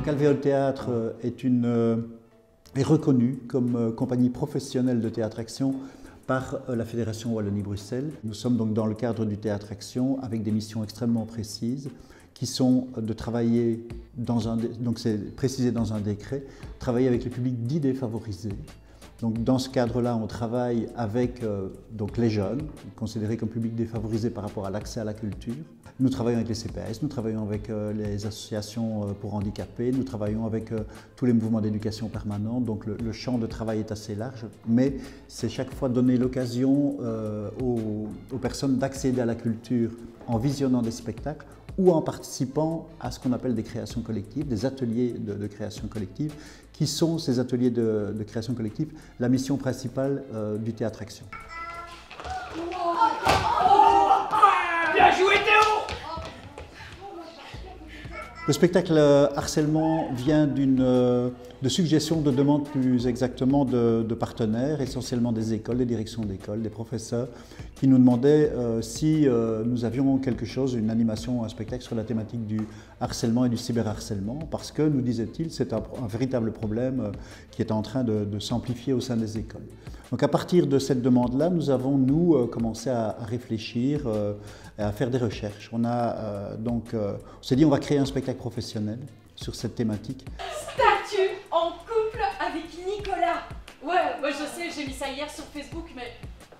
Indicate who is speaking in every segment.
Speaker 1: Alvéole Théâtre est reconnu comme compagnie professionnelle de théâtre action par la Fédération Wallonie-Bruxelles. Nous sommes donc dans le cadre du théâtre action avec des missions extrêmement précises qui sont de travailler donc c'est précisé dans un décret, travailler avec les publics dits défavorisés. Donc dans ce cadre-là, on travaille avec donc les jeunes, considérés comme public défavorisé par rapport à l'accès à la culture. Nous travaillons avec les CPS, nous travaillons avec les associations pour handicapés, nous travaillons avec tous les mouvements d'éducation permanente. Donc le champ de travail est assez large, mais c'est chaque fois donner l'occasion aux personnes d'accéder à la culture en visionnant des spectacles ou en participant à ce qu'on appelle des créations collectives, des ateliers de création collective, qui sont ces ateliers de création collective, la mission principale du théâtre action.
Speaker 2: Bien joué Théo!
Speaker 1: Le spectacle harcèlement vient de suggestions, de demandes plus exactement de partenaires, essentiellement des écoles, des directions d'école, des professeurs, qui nous demandaient si nous avions quelque chose, une animation, un spectacle sur la thématique du harcèlement et du cyberharcèlement, parce que, nous disaient-ils, c'est un véritable problème qui est en train de s'amplifier au sein des écoles. Donc à partir de cette demande-là, nous avons, commencé à réfléchir, à faire des recherches. On s'est dit on va créer un spectacle professionnel sur cette thématique.
Speaker 2: Statue en couple avec Nicolas. Ouais, moi je sais, j'ai mis ça hier sur Facebook, mais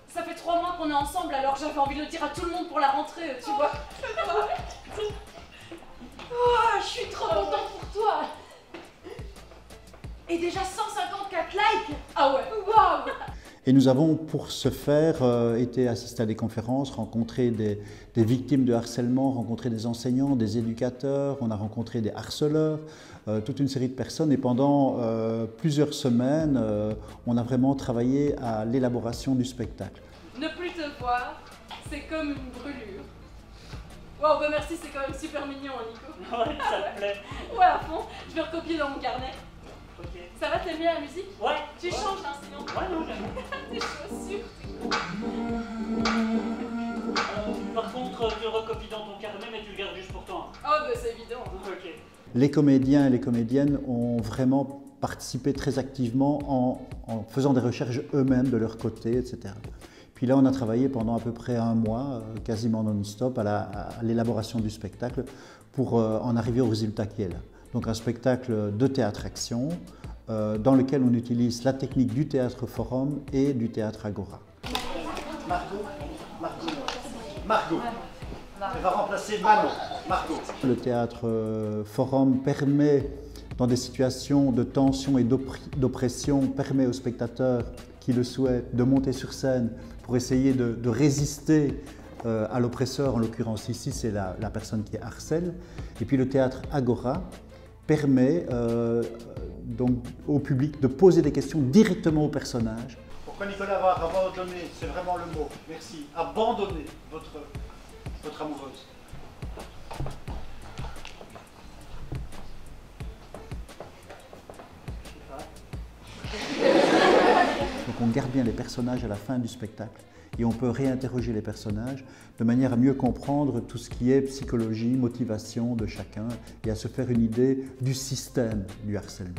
Speaker 2: ça fait 3 mois qu'on est ensemble, alors j'avais envie de le dire à tout le monde pour la rentrée, tu vois. Oh, je suis trop contente pour toi. Et déjà 154 likes. Ah ouais, waouh.
Speaker 1: Et nous avons, pour ce faire, été assistés à des conférences, rencontré des victimes de harcèlement, rencontré des enseignants, des éducateurs, on a rencontré des harceleurs, toute une série de personnes. Et pendant plusieurs semaines, on a vraiment travaillé à l'élaboration du spectacle.
Speaker 2: Ne plus te voir, c'est comme une brûlure. Wow, bah merci, c'est quand même super mignon, Nico.
Speaker 3: Ouais, ça te plaît.
Speaker 2: Ouais, à fond, je vais recopier dans mon carnet.
Speaker 3: Ok.
Speaker 2: Ça va, t'aimes bien la musique?
Speaker 3: Ouais.
Speaker 2: Tu changes, hein, sinon.
Speaker 3: Ouais, non, j'aime.
Speaker 2: Tes chaussures.
Speaker 3: Par contre, tu recopies dans ton carnet, mais tu le gardes juste pour toi.
Speaker 2: Oh, bah c'est évident.
Speaker 3: Ok.
Speaker 1: Les comédiens et les comédiennes ont vraiment participé très activement en faisant des recherches eux-mêmes de leur côté, etc. Puis là, on a travaillé pendant à peu près 1 mois, quasiment non-stop, à l'élaboration du spectacle pour en arriver au résultat qui est là. Donc un spectacle de théâtre-action dans lequel on utilise la technique du théâtre forum et du théâtre agora.
Speaker 4: Margot. Elle va remplacer Manon. Margot.
Speaker 1: Le théâtre forum permet, dans des situations de tension et d'oppression, permet aux spectateurs qui le souhaitent de monter sur scène pour essayer de résister à l'oppresseur, en l'occurrence ici c'est la personne qui harcèle. Et puis le théâtre agora permet donc au public de poser des questions directement aux personnages.
Speaker 4: Pourquoi Nicolas va abandonner, c'est vraiment le mot, merci, abandonner votre amoureuse.
Speaker 1: Donc on garde bien les personnages à la fin du spectacle et on peut réinterroger les personnages de manière à mieux comprendre tout ce qui est psychologie, motivation de chacun et à se faire une idée du système du harcèlement.